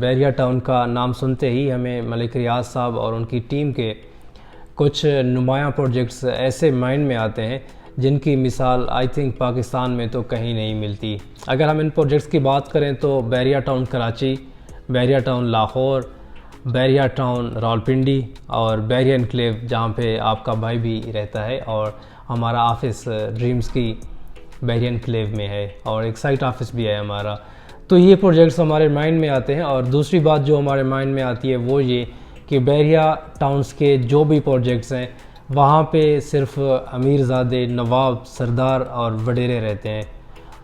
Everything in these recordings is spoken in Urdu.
بحریہ ٹاؤن کا نام سنتے ہی ہمیں ملک ریاض صاحب اور ان کی ٹیم کے کچھ نمایاں پروجیکٹس ایسے مائنڈ میں آتے ہیں جن کی مثال آئی تھنک پاکستان میں تو کہیں نہیں ملتی۔ اگر ہم ان پروجیکٹس کی بات کریں تو بحریہ ٹاؤن کراچی، بحریہ ٹاؤن لاہور، بحریہ ٹاؤن راولپنڈی اور بحریہ انکلیو جہاں پہ آپ کا بھائی بھی رہتا ہے، اور ہمارا آفس ڈریمز کی بحریہ انکلیو میں ہے اور ایک سائٹ آفس بھی ہے ہمارا۔ تو یہ پروجیکٹس ہمارے مائنڈ میں آتے ہیں، اور دوسری بات جو ہمارے مائنڈ میں آتی ہے وہ یہ کہ بحریہ ٹاؤنز کے جو بھی پروجیکٹس ہیں وہاں پہ صرف امیر زادے، نواب، سردار اور وڈیرے رہتے ہیں،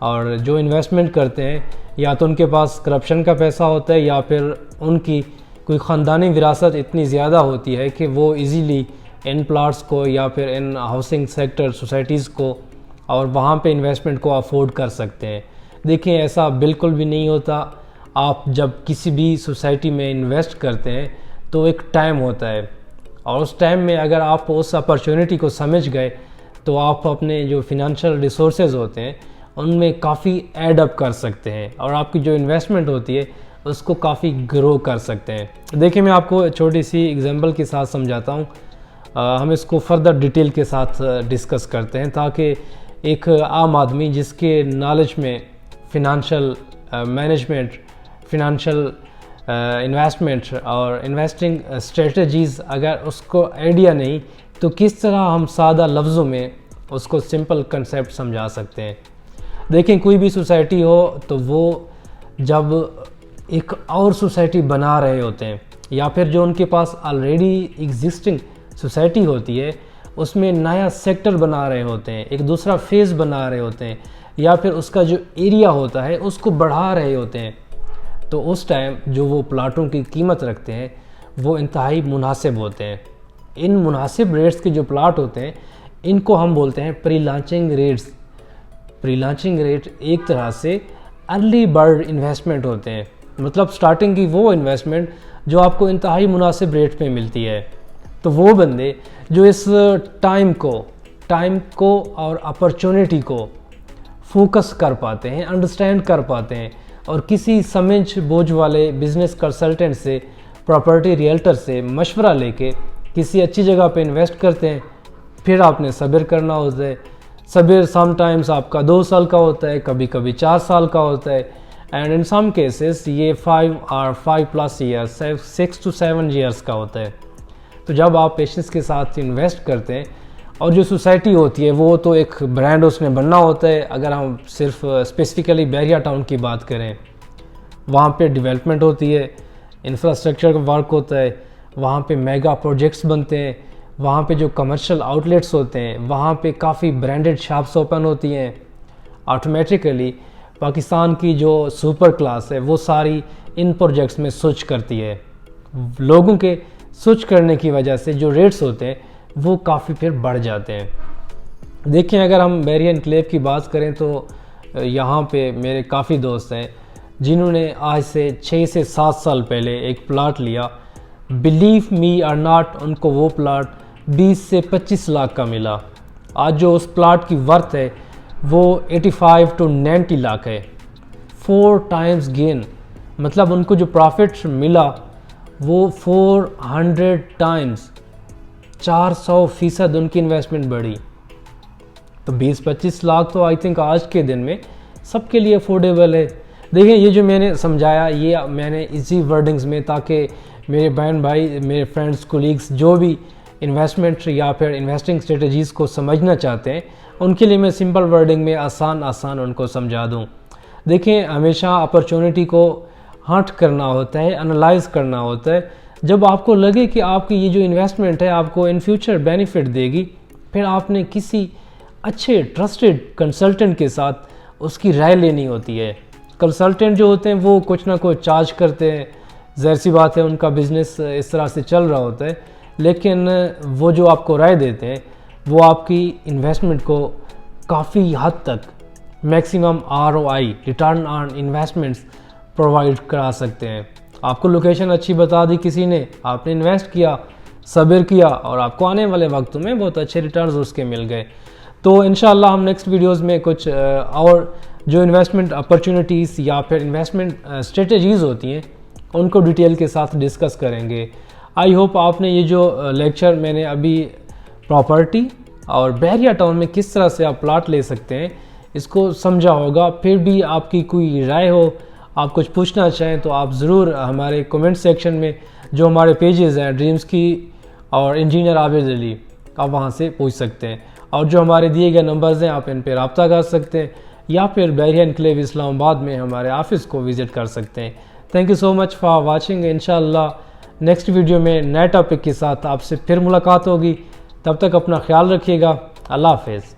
اور جو انویسٹمنٹ کرتے ہیں یا تو ان کے پاس کرپشن کا پیسہ ہوتا ہے یا پھر ان کی کوئی خاندانی وراثت اتنی زیادہ ہوتی ہے کہ وہ ایزیلی ان پلاٹس کو یا پھر ان ہاؤسنگ سیکٹر سوسائٹیز کو اور وہاں پہ انویسٹمنٹ کو افورڈ کر سکتے ہیں۔ دیکھیں ایسا بالکل بھی نہیں ہوتا۔ آپ جب کسی بھی سوسائٹی میں انویسٹ کرتے ہیں تو ایک ٹائم ہوتا ہے، اور اس ٹائم میں اگر آپ اس اپرچونٹی کو سمجھ گئے تو آپ اپنے جو فنانشل ریسورسز ہوتے ہیں ان میں کافی ایڈ اپ کر سکتے ہیں، اور آپ کی جو انویسٹمنٹ ہوتی ہے اس کو کافی گرو کر سکتے ہیں۔ دیکھیں میں آپ کو چھوٹی سی ایگزامپل کے ساتھ سمجھاتا ہوں، ہم اس کو فردر ڈیٹیل کے ساتھ ڈسکس کرتے ہیں تاکہ ایک عام آدمی جس کے نالج میں فنانشل مینجمنٹ، فنانشل انویسٹمنٹ اور انویسٹنگ اسٹریٹجیز اگر اس کو آئیڈیا نہیں تو کس طرح ہم سادہ لفظوں میں اس کو سمپل کنسیپٹ سمجھا سکتے ہیں۔ دیکھیں کوئی بھی سوسائٹی ہو تو وہ جب ایک اور سوسائٹی بنا رہے ہوتے ہیں یا پھر جو ان کے پاس آلریڈی ایگزسٹنگ سوسائٹی ہوتی ہے اس میں نیا سیکٹر بنا رہے ہوتے ہیں، ایک دوسرا فیز بنا رہے ہوتے ہیں، یا پھر اس کا جو ایریا ہوتا ہے اس کو بڑھا رہے ہوتے ہیں، تو اس ٹائم جو وہ پلاٹوں کی قیمت رکھتے ہیں وہ انتہائی مناسب ہوتے ہیں۔ ان مناسب ریٹس کے جو پلاٹ ہوتے ہیں ان کو ہم بولتے ہیں پری لانچنگ ریٹس۔ پری لانچنگ ریٹ ایک طرح سے ارلی برڈ انویسٹمنٹ ہوتے ہیں، مطلب سٹارٹنگ کی وہ انویسٹمنٹ جو آپ کو انتہائی مناسب ریٹ پہ ملتی ہے۔ تو وہ بندے جو اس ٹائم کو اور اپرچونٹی کو فوکس کر پاتے ہیں، انڈرسٹینڈ کر پاتے ہیں، اور کسی سمجھ بوجھ والے بزنس کنسلٹنٹ سے، پراپرٹی ریئلٹر سے مشورہ لے کے کسی اچھی جگہ پہ انویسٹ کرتے ہیں، پھر آپ نے صبر کرنا ہوتا ہے۔ صبر سم ٹائمز آپ کا 2 سال کا ہوتا ہے، کبھی کبھی 4 سال کا ہوتا ہے، اینڈ ان سم کیسز یہ 5+ ایئرس، 6 to 7 ایئرس کا ہوتا ہے۔ تو جب آپ پیشنس کے ساتھ انویسٹ کرتے ہیں، اور جو سوسائٹی ہوتی ہے وہ تو ایک برانڈ اس میں بننا ہوتا ہے۔ اگر ہم صرف اسپیسیفکلی بحریہ ٹاؤن کی بات کریں، وہاں پہ ڈیولپمنٹ ہوتی ہے، انفراسٹرکچر کا ورک ہوتا ہے، وہاں پہ میگا پروجیکٹس بنتے ہیں، وہاں پہ جو کمرشل آؤٹ لیٹس ہوتے ہیں وہاں پہ کافی برانڈڈ شاپس اوپن ہوتی ہیں۔ آٹومیٹیکلی پاکستان کی جو سپر کلاس ہے وہ ساری ان پروجیکٹس میں سوئچ کرتی ہے۔ لوگوں کے سوئچ کرنے کی وجہ سے جو ریٹس ہوتے ہیں وہ کافی پھر بڑھ جاتے ہیں۔ دیکھیں اگر ہم بحریہ انکلیو کی بات کریں تو یہاں پہ میرے کافی دوست ہیں جنہوں نے آج سے 6 سے 7 سال پہلے ایک پلاٹ لیا، بلیو می اور ناٹ، ان کو وہ پلاٹ 20 سے 25 لاکھ کا ملا۔ آج جو اس پلاٹ کی ورتھ ہے وہ 85 to 90 لاکھ ہے، 4 times گین، مطلب ان کو جو پروفٹ ملا وہ 400 ٹائمز، 400% ان کی انویسٹمنٹ بڑھی۔ تو 20-25 لاکھ تو آئی تھنک آج کے دن میں سب کے لیے افورڈیبل ہے۔ دیکھیں یہ جو میں نے سمجھایا یہ میں نے ایزی ورڈنگز میں، تاکہ میرے بہن بھائی، میرے فرینڈس، کولیگز جو بھی انویسٹمنٹ یا پھر انویسٹنگ اسٹریٹجیز کو سمجھنا چاہتے ہیں ان کے لیے میں سمپل ورڈنگ میں آسان ان کو سمجھا دوں۔ دیکھیں ہمیشہ اپرچونٹی کو ہنٹ کرنا ہوتا ہے، انالائز کرنا ہوتا ہے۔ جب آپ کو لگے کہ آپ کی یہ جو انویسٹمنٹ ہے آپ کو ان فیوچر بینیفٹ دے گی، پھر آپ نے کسی اچھے ٹرسٹڈ کنسلٹنٹ کے ساتھ اس کی رائے لینی ہوتی ہے۔ کنسلٹنٹ جو ہوتے ہیں وہ کچھ نہ کچھ چارج کرتے ہیں، ظاہر سی بات ہے ان کا بزنس اس طرح سے چل رہا ہوتا ہے، لیکن وہ جو آپ کو رائے دیتے ہیں وہ آپ کی انویسٹمنٹ کو کافی حد تک maximum ROI، return on investments provide کرا سکتے ہیں۔ آپ کو لوکیشن اچھی بتا دی کسی نے، آپ نے انویسٹ کیا، صبر کیا، اور آپ کو آنے والے وقتوں میں بہت اچھے ریٹرنز اس کے مل گئے۔ تو انشاءاللہ ہم نیکسٹ ویڈیوز میں کچھ اور جو انویسٹمنٹ اپرچونٹیز یا پھر انویسٹمنٹ اسٹریٹجیز ہوتی ہیں ان کو ڈیٹیل کے ساتھ ڈسکس کریں گے۔ آئی ہوپ آپ نے یہ جو لیکچر میں نے ابھی پراپرٹی اور بحریہ ٹاؤن میں کس طرح سے آپ پلاٹ لے سکتے ہیں اس کو سمجھا ہوگا۔ پھر بھی آپ کی کوئی رائے ہو، آپ کچھ پوچھنا چاہیں تو آپ ضرور ہمارے کومنٹ سیکشن میں جو ہمارے پیجز ہیں ڈریمز کی اور انجینئر عابد علی، آپ وہاں سے پوچھ سکتے ہیں، اور جو ہمارے دیے گئے نمبرز ہیں آپ ان پہ رابطہ کر سکتے ہیں، یا پھر بحریہ انکلیو اسلام آباد میں ہمارے آفس کو وزٹ کر سکتے ہیں۔ Thank you so much for watching. انشاءاللہ نیکسٹ ویڈیو میں نئے ٹاپک کے ساتھ آپ سے پھر ملاقات ہوگی۔ تب تک اپنا خیال رکھیے گا۔ اللہ حافظ۔